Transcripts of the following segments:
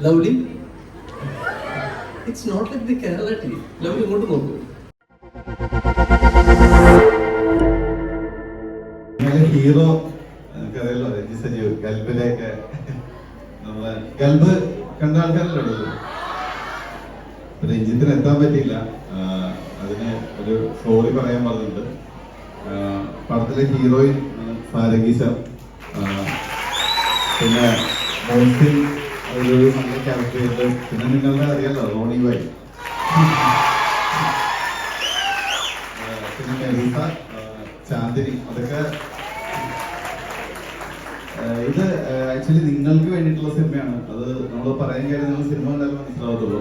Lovely, it's not like the Kerala tea. Lovely ഇങ്ങോട്ട് നോക്കൂ. Hero എനിക്കറിയാലോ, രഞ്ജി സജീവ് ഗൽബിലേക്ക് നമ്മളെ ഗൽബ് കണ്ട ആൾക്കാരല്ലോ. രഞ്ജിത്തിന് എത്താൻ പറ്റിയില്ല. അതിന് ഒരു സോറി പറയാൻ പറഞ്ഞിട്ടുണ്ട്. പടത്തിലെ ഹീറോയിൻ സാരംഗി സാർ, പിന്നെ മോഹൻസിൻ അതിലൊരു നല്ല ക്യാരക്ടർ ചെയ്ത്, പിന്നെ നിങ്ങളുടെ അറിയാലോ റോണി ഭായ്, പിന്നെ മെറീസ, ചാന്ദിനി, അതൊക്കെ ഇത് ആക്ച്വലി നിങ്ങൾക്ക് വേണ്ടിയിട്ടുള്ള സിനിമയാണ്. അത് നമ്മൾ പറയാൻ കാര്യം നിങ്ങൾ സിനിമ കണ്ടാലും മനസ്സിലാവത്തുള്ളൂ.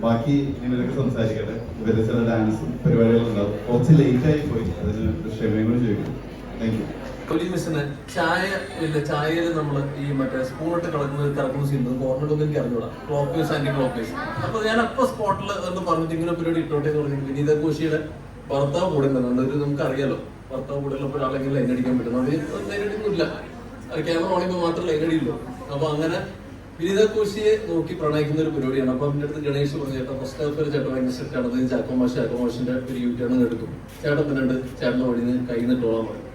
ബാക്കി ഇവരൊക്കെ സംസാരിക്കട്ടെ. ഇവരുടെ ചില ഡാൻസും പരിപാടികളുണ്ടാവും. കുറച്ച് ലേറ്റ് ആയി പോയി, അതിന് ക്ഷമയും കൂടി ചോദിക്കും. Thank you. മിസ്സിന് ചായ ഇല്ല, ചായയിൽ നമ്മൾ ഈ മറ്റേ സ്പൂണിട്ട് കറക്കുന്ന സീൻ കോർണറൊക്കെ എനിക്ക് അറിഞ്ഞൂടാ. Clockwise anticlockwise. അപ്പൊ ഞാൻ അപ്പൊ സ്പോട്ടിൽ എന്ന് പറഞ്ഞിട്ട് ഇങ്ങനെ പരിപാടി ഇട്ടോട്ടെ എന്ന് പറഞ്ഞു. വിനീത കോശിയുടെ ഭർത്താവ് കൂടെ നിന്നുണ്ട്. ഒരു നമുക്ക് അറിയാലോ, ഭർത്താവ് കൂടെ ഉള്ളപ്പോൾ ഒരാളെങ്കിലും ലൈൻ അടിക്കാൻ പറ്റും. അത് ലൈൻ അടിക്കുന്നില്ല, ക്യാമറ ഓണിക്കുമ്പോൾ മാത്രം ലൈൻ അടിയുള്ളൂ. അപ്പൊ അങ്ങനെ വിനീത കോശിയെ നോക്കി പ്രണയിക്കുന്ന ഒരു പരിപാടിയാണ്. അപ്പൊ എൻ്റെ അടുത്ത് ഗണേഷ് പറഞ്ഞു, ചേട്ടാ ഫസ്റ്റ് ഹാഫ് ഒരു ചേട്ടൻ ഭയങ്കര സെറ്റ് ആണ്, ചാക്കോമാഷിന്റെ ഒരു യൂട്യൂബ് എടുക്കും. ചേട്ടൻ പിന്നുണ്ട്, ചേട്ടൻ്റെ വഴിന്ന് കയ്യിൽ നിന്ന് ടോളാൻ പറയും.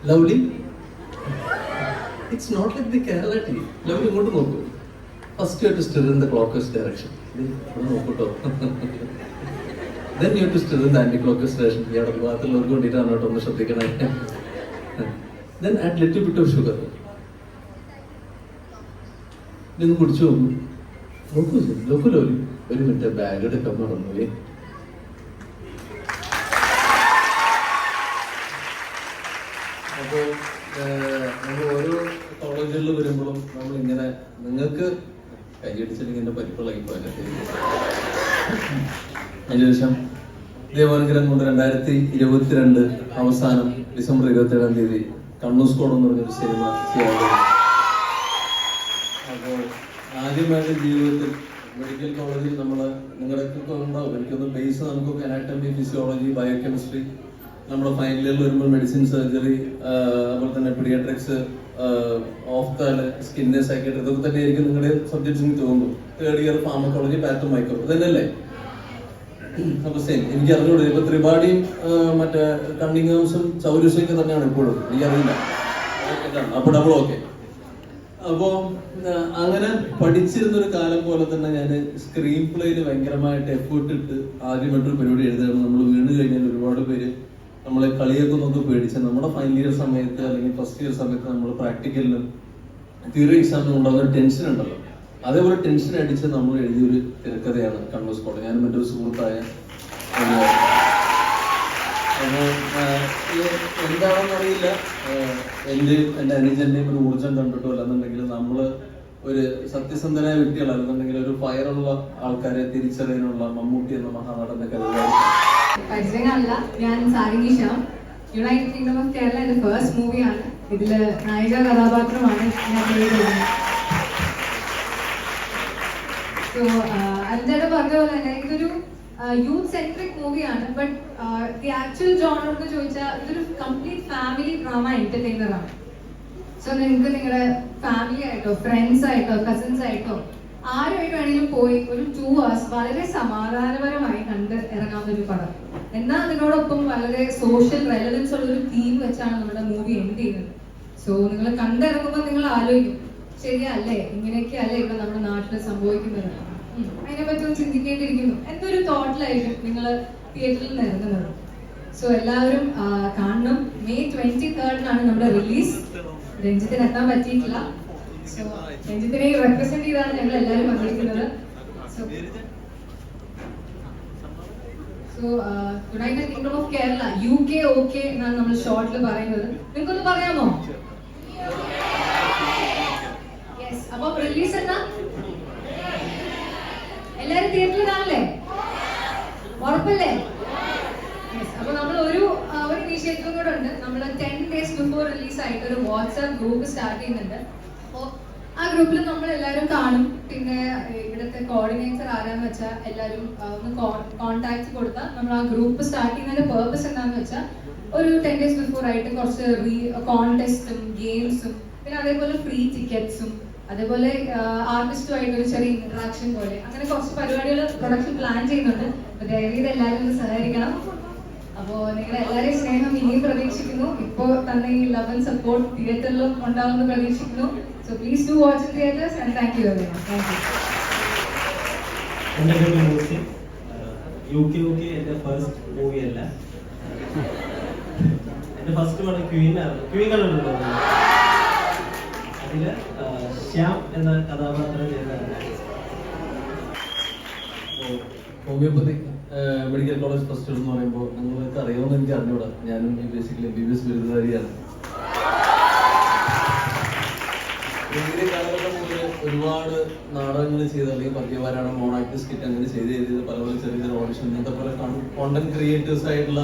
Lovely, it's not like the Kerala tea. Lovely ഇങ്ങോട്ട് നോക്കൂ. First you to stir in the clockwise direction. നോക്കൂട്ടോ. Then you have to stir in the anti-clockwise direction. ഈ അടുത്ത ഭാഗത്തുള്ളവർക്ക് വേണ്ടിയിട്ടാണ് കേട്ടോ, ഒന്ന് ശ്രദ്ധിക്കണേ. Then add little bit of sugar. ഇതൊന്ന് കുടിച്ചു നോക്കൂ. നോക്കൂ ലോലി. ഒരു മിനിറ്റ് ബാഗ് എടുക്കാൻ മറന്നുപോയി. അപ്പോൾ നമ്മൾ ഓരോ കോളേജുകളിൽ വരുമ്പോഴും നമ്മൾ ഇങ്ങനെ നിങ്ങൾക്ക് കൈയടിച്ചില്ലെങ്കിൽ എൻ്റെ പരിപ്പിളകി പോകാൻ. അതിനുശേഷം ദേവാനുഗ്രഹം കൊണ്ട് 2022 അവസാനം ഡിസംബർ 27-ാം തീയതി കണ്ണൂർ സ്കോഡ് എന്ന് പറഞ്ഞൊരു സിനിമ ചെയ്യാതെ. അപ്പോൾ ആദ്യമായിട്ട് ജീവിതത്തിൽ മെഡിക്കൽ കോളേജിൽ നിങ്ങളുടെയൊക്കെ ഉണ്ടാവും, എനിക്കൊന്ന് ബേസ് നമുക്കൊക്കെ അനാറ്റമി, ഫിസിയോളജി, ബയോകെമിസ്ട്രി, നമ്മുടെ ഫൈനൽ ഇയറിൽ വരുമ്പോൾ മെഡിസിൻ, സർജറി, അതുപോലെ തന്നെ പീഡിയാട്രിക്സ്, ഓഫ്താല്, സ്കിന്ന്, സൈക്കട്രി, ഇതൊക്കെ തന്നെ ആയിരിക്കും നിങ്ങളുടെ സബ്ജക്ട്സ് എനിക്ക് തോന്നുന്നു. Third year pharmacology, patho micro, ഇതന്നെയല്ലേ? അപ്പൊ സെയിം എനിക്ക് അറിഞ്ഞൂടെ. ഇപ്പൊ ത്രിപാഠിയും മറ്റേ കണ്ണിങ്ങാംസും ചൗരസും ഒക്കെ തന്നെയാണ് ഇപ്പോഴും, എനിക്കറിയില്ല. അപ്പൊ ഡബിൾ ഓക്കെ. അപ്പോ അങ്ങനെ പഠിച്ചിരുന്നൊരു കാലം പോലെ തന്നെ ഞാൻ സ്ക്രീൻ പ്ലേയിൽ ഭയങ്കരമായിട്ട് എഫേർട്ട് ഇട്ട് ആദ്യമായിട്ടൊരു പരിപാടി എഴുതുകയാണ്. നമ്മൾ വീണ് കഴിഞ്ഞാൽ ഒരുപാട് പേര് നമ്മളെ കളിയൊക്കെ നോക്കി പേടിച്ച് നമ്മുടെ ഫൈനൽ ഇയർ സമയത്ത് അല്ലെങ്കിൽ ഫസ്റ്റ് ഇയർ സമയത്ത് നമ്മൾ പ്രാക്ടിക്കലിലും തിയറി എക്സാമിനും ഉണ്ടാകുന്ന ടെൻഷൻ ഉണ്ടല്ലോ, അതേപോലെ ടെൻഷൻ അടിച്ച് നമ്മൾ എഴുതിയൊരു തിരക്കഥയാണ് കണ്ണൂർ സ്കോഡ്. ഞാനും എൻ്റെ ഒരു സുഹൃത്തായ എന്താണെന്ന് അറിയില്ല, എൻ്റെ അനുജന്റെയും ഒരു ഊർജം കണ്ടിട്ടോ അല്ലെന്നുണ്ടെങ്കിൽ നമ്മൾ ഒരു സത്യസന്ധനായ വ്യക്തികളല്ലെന്നുണ്ടെങ്കിൽ ഒരു ഫയറുള്ള ആൾക്കാരെ തിരിച്ചറിയാനുള്ള മമ്മൂട്ടി എന്ന മഹാനടന്റെ പരിചയമല്ല. ഞാൻ Sarangi Shyam. United kingdom of Kerala എന്റെ ഫസ്റ്റ് മൂവിയാണ്. ഇതില് നായിക കഥാപാത്രമാണ് ഞാൻ ചെയ്യുന്നത്. സോ അഞ്ചേട്ടൻ പറഞ്ഞ പോലെ തന്നെ ഇതൊരു യൂത്ത് സെൻട്രിക് മൂവിയാണ്. ബട്ട് ദി ആക്ച്വൽ ജോണർ എന്ന് ചോദിച്ചാൽ ഇതൊരു കംപ്ലീറ്റ് ഫാമിലി ഡ്രാമ എന്റർടൈനർ ആണ്. സോ നിങ്ങൾക്ക് നിങ്ങളുടെ ഫാമിലി ആയിട്ടോ ഫ്രണ്ട്സ് ആയിട്ടോ കസിൻസ് ആയിട്ടോ ആരുമായിട്ട് വേണമെങ്കിലും പോയി ഒരു 2 hours വളരെ സമാധാനപരമായി കണ്ട് ഇറങ്ങാവുന്ന ഒരു പടം. എന്നാൽ അതിനോടൊപ്പം വളരെ സോഷ്യൽ റെലവൻസ് ഉള്ള ഒരു തീം വെച്ചാണ് നമ്മുടെ മൂവി എൻഡ് ചെയ്യുന്നത്. സോ നിങ്ങൾ കണ്ടിറങ്ങുമ്പോൾ നിങ്ങൾ ആലോചിക്കും, ശരിയല്ലേ, ഇങ്ങനെയൊക്കെ അല്ലേ ഇവിടെ നമ്മുടെ നാട്ടിൽ സംഭവിക്കുന്നത്, അതിനെപ്പറ്റി ഒന്ന് ചിന്തിക്കേണ്ടിയിരിക്കുന്നു എന്നൊരു തോട്ടിലായിരിക്കും നിങ്ങൾ തിയേറ്ററിൽ നിന്ന് ഇറങ്ങുന്നത്. സോ എല്ലാവരും കാണണം. May 23rd നമ്മുടെ റിലീസ്. രഞ്ജിത്തിന് എത്താൻ പറ്റിയിട്ടില്ല. സോ രഞ്ജിത്തിനെ റെപ്രസെന്റ് ചെയ്താണ് ഞങ്ങൾ എല്ലാവരും വന്നിരിക്കുന്നത്. So United kingdom of Kerala UK okay എന്നാണ് നമ്മൾ ഷോർട്ടിൽ പറയുന്നത്. നിങ്ങൾക്കൊന്ന് പറയാമോ? യെസ്. അപ്പൊ റിലീസ് എന്നാ എല്ലാരും തിയേറ്ററിൽ കാണില്ലേ? ഉറപ്പല്ലേ? യെസ്. അപ്പൊ നമ്മൾ ഒരു ഇനീഷ്യേറ്റീവ് കൂടെ ഉണ്ട്. നമ്മൾ 10 days ബിഫോർ റിലീസ് ആയിട്ട് ഒരു വാട്സ്ആപ്പ് ഗ്രൂപ്പ് സ്റ്റാർട്ട് ചെയ്യുന്നുണ്ട്. അപ്പോൾ ആ ഗ്രൂപ്പിൽ നമ്മൾ എല്ലാവരും കാണും. പിന്നെ ഇവിടുത്തെ കോർഡിനേറ്റർ ആരാന്ന് വെച്ചാൽ എല്ലാവരും ഒന്ന് കോൺടാക്ട് കൊടുത്താൽ നമ്മൾ ആ ഗ്രൂപ്പ് സ്റ്റാർട്ട് ചെയ്യുന്നതിന്റെ പേർപ്പസ് എന്താണെന്ന് വെച്ചാൽ ഒരു 10 days ബിഫോർ ആയിട്ട് കുറച്ച് കോൺടെസ്റ്റും ഗെയിംസും പിന്നെ അതേപോലെ ഫ്രീ ടിക്കറ്റ്സും അതേപോലെ ആർട്ടിസ്റ്റുമായിട്ട് ഒരു ചെറിയ ഇന്ററാക്ഷൻ പോലെ അങ്ങനെ കുറച്ച് പരിപാടികൾ പ്രൊഡക്ഷൻ പ്ലാൻ ചെയ്യുന്നുണ്ട്. ദയവീത് എല്ലാവരും ഒന്ന് സഹകരിക്കണം. അപ്പോൾ നിങ്ങളുടെ എല്ലാവരെയും സ്നേഹം ഇനിയും പ്രതീക്ഷിക്കുന്നു. ഇപ്പോൾ തന്നെ ഈ ലവ് ആൻഡ് സപ്പോർട്ട് തിയേറ്ററിലും ഉണ്ടാവുമെന്ന് പ്രതീക്ഷിക്കുന്നു. So please do watch in theatres and thank you very much. Thank you. എൻ്റെ പേര് മൂസി. യുകെ എൻ്റെ ഫസ്റ്റ് മൂവിയല്ല, എൻ്റെ ഫസ്റ്റ് പടം ക്വീനായിരുന്നു. ക്വീൻ കണ്ടിട്ടുണ്ടോ? അതിൽ ശ്യാം എന്ന കഥാപാത്രം ചെയ്തതാണ്. Homeopathic medical college first year എന്ന് പറയുമ്പോൾ നിങ്ങൾക്ക് അറിയാമെന്ന് എനിക്ക് അറിഞ്ഞൂടാ. ഞാനും ബേസിക്കലി MBBS ബിരുദധാരിയാണ്. ഡിഗ്രി കാലഘട്ടം മുതൽ ഒരുപാട് നാടകങ്ങൾ ചെയ്ത് അല്ലെങ്കിൽ പദ്യവാരാണ് മോണാക്ട് സ്കിറ്റ് അങ്ങനെ ചെയ്ത് പല പല ചെറിയ ചെറിയ ഓഡിഷൻ ഇന്നത്തെ പോലെ കോണ്ടന്റ് ക്രിയേറ്റേഴ്സ് ആയിട്ടുള്ള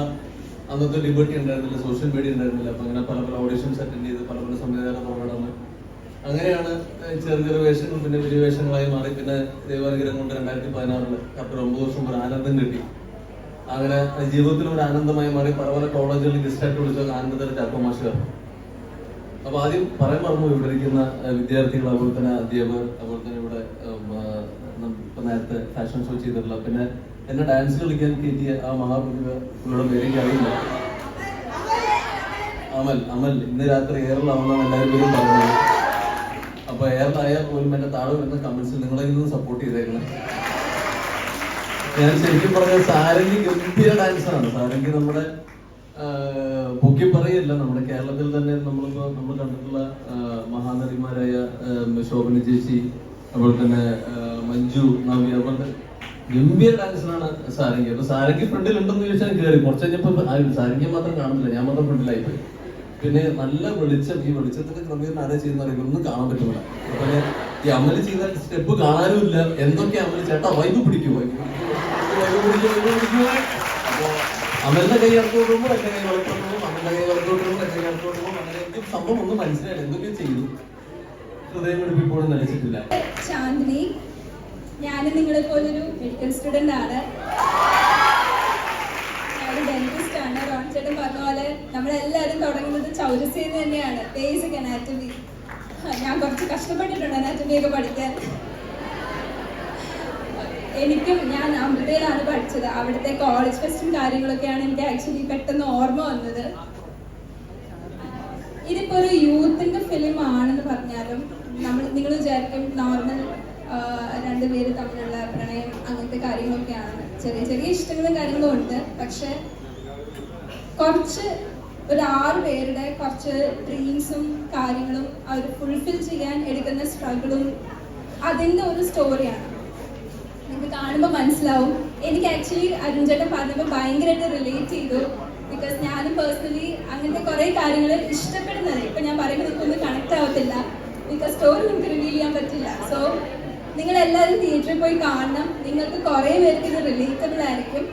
അന്നത്തെ ലിബർട്ടി ഉണ്ടായിരുന്നില്ല, സോഷ്യൽ മീഡിയ ഉണ്ടായിരുന്നില്ല. അപ്പൊ അങ്ങനെ പല പല ഓഡിഷൻസ് അറ്റൻഡ് ചെയ്ത് പല പല സംവിധാന പ്രോഗ്രാം അങ്ങനെയാണ് ചെറിയ ചെറിയ വേഷങ്ങൾ പിന്നെ വലിയ വേഷങ്ങളായി മാറി. പിന്നെ ദേവാനുഗ്രഹം കൊണ്ട് 2016 കറക്റ്റ് 9 വർഷം ഒരു ആനന്ദം കിട്ടി. അങ്ങനെ ജീവിതത്തിൽ ഒരു ആനന്ദമായി മാറി. പല പല കോളേജുകളിൽ ഗസ്റ്റായിട്ട് വിളിച്ച ആനന്ദത്തിൽ ചാക്കോമാഷുകാർ. അപ്പൊ ആദ്യം പറയാൻ പറഞ്ഞു ഇവിടെ ഇരിക്കുന്ന വിദ്യാർത്ഥികൾ, അതുപോലെ തന്നെ അധ്യാപകർ, അതുപോലെ തന്നെ ഇവിടെ ഇപ്പൊ നേരത്തെ ഫാഷൻ ഷോ ചെയ്തിട്ടുള്ള പിന്നെ എന്നെ ഡാൻസ് കളിക്കാൻ കയറ്റിയ ആ മഹാപ്രതിഭ പുള്ളിയുടെ പേരേക്ക് അറിയില്ല, അമൽ. ഇന്ന് രാത്രി എയറിലാവുന്നതാണ് എല്ലാവരും പേരും പറഞ്ഞത്. അപ്പൊ എയറിലായാൽ പോലും എന്റെ താഴെ വരുന്ന കമന്റ്സിൽ നിങ്ങളെങ്കിലും സപ്പോർട്ട് ചെയ്തേക്കണം. ഞാൻ ശരിക്കും പറഞ്ഞ സാരംഗി ഗംഭീര ഡാൻസറാണ്. സാരംഗി നമ്മുടെ പൊക്കി പറയില്ല, നമ്മുടെ കേരളത്തിൽ തന്നെ നമ്മൾ കണ്ടിട്ടുള്ള മഹാനടിമാരായ ശോഭന ചേച്ചി, അതുപോലെ തന്നെ മഞ്ജു, നവ്യ, അതുപോലെ ഗംഭീര ഡാൻസറാണ് സാരംഗി. അപ്പൊ സാരംഗി ഫ്രണ്ടിൽ ഉണ്ടെന്ന് ചോദിച്ചാൽ കയറി കുറച്ച് കഴിഞ്ഞപ്പോ സാരംഗിയെ മാത്രം കാണുന്നില്ല, ഞാൻ മാത്രം ഫ്രണ്ടിലായി പോയി. പിന്നെ നല്ല വെളിച്ചം, ഈ വെളിച്ചത്തിന്റെ ക്രമീകരണം ആരെ ചെയ്യുന്ന അറിയില്ല, ഒന്നും കാണാൻ പറ്റില്ല. അതുപോലെ ഈ അമല് ചെയ്ത സ്റ്റെപ്പ് കാണാനുമില്ല. എന്തൊക്കെ അമല് ചേട്ടാ വൈബ് പിടിക്കും. അപ്പൊ അമലിന്റെ കൈ ഇറക്കോട്ടുമ്പോൾ എന്റെ കൈ വളർത്തോട്ടുമ്പോൾ, അമലിന്റെ കൈ വളർത്തോട്ടുമ്പോൾ എന്റെ കൈ ഇറക്കോട്ടുമ്പോൾ, അങ്ങനെ എനിക്ക് സംഭവം ഒന്നും മനസ്സിലായില്ല. എന്തൊക്കെ ചെയ്തു ഹൃദയം പിടിപ്പിപ്പോഴും നനച്ചിട്ടില്ല. ചാന്ദിനി, ഞാൻ നിങ്ങളെ പോലൊരു മെഡിക്കൽ സ്റ്റുഡൻ്റ് ആണ്. ഞാനൊരു ഡെന്റിസ്റ്റ് ആണ്. റോൺ ചേട്ടൻ പറഞ്ഞ പോലെ നമ്മളെല്ലാവരും തുടങ്ങുന്നത് ചൗരസിയിൽ തന്നെയാണ്, ബേസിക് അനാറ്റമി. ഞാൻ കുറച്ച് കഷ്ടപ്പെട്ടിട്ടുണ്ട് അനാറ്റമി ഒക്കെ പഠിക്കാൻ. ഞാൻ അമൃതയിലാണ് പഠിച്ചത്. അവിടുത്തെ കോളേജ് ഫെസ്റ്റും കാര്യങ്ങളൊക്കെയാണ് എനിക്ക് ആക്ച്വലി പെട്ടെന്ന് ഓർമ്മ വന്നത്. ഇതിപ്പോ ഒരു യൂത്തിന്റെ ഫിലിം ആണെന്ന് പറഞ്ഞാലും നിങ്ങൾ വിചാരിക്കും നോർമൽ രണ്ടുപേര് തമ്മിലുള്ള പ്രണയം അങ്ങനത്തെ കാര്യങ്ങളൊക്കെയാണ്. ചെറിയ ചെറിയ ഇഷ്ടങ്ങളും കാര്യങ്ങളും ഉണ്ട്. പക്ഷെ കുറച്ച് ഒരു 6 പേരുടെ കുറച്ച് ഡ്രീംസും കാര്യങ്ങളും അവർ ഫുൾഫിൽ ചെയ്യാൻ എടുക്കുന്ന സ്ട്രഗിളും അതിൻ്റെ ഒരു സ്റ്റോറിയാണ്. നിങ്ങൾക്ക് കാണുമ്പോൾ മനസ്സിലാവും. എനിക്ക് ആക്ച്വലി അരുൺ ചേട്ടൻ പറഞ്ഞപ്പോൾ ഭയങ്കരമായിട്ട് റിലേറ്റ് ചെയ്തു. ബിക്കോസ് ഞാനും പേഴ്സണലി അങ്ങനത്തെ കുറേ കാര്യങ്ങൾ ഇഷ്ടപ്പെടുന്നത്. ഇപ്പം ഞാൻ പറയുമ്പോൾ നിങ്ങൾക്കൊന്നും കണക്ട് ആവത്തില്ല, ബിക്കോസ് സ്റ്റോറി നിങ്ങൾക്ക് റിവീൽ ചെയ്യാൻ പറ്റില്ല. സോ നിങ്ങളെല്ലാവരും തിയേറ്ററിൽ പോയി കാണണം. നിങ്ങൾക്ക് കുറേ പേർക്ക് ഇത് റിലേറ്റബിൾ ആയിരിക്കും.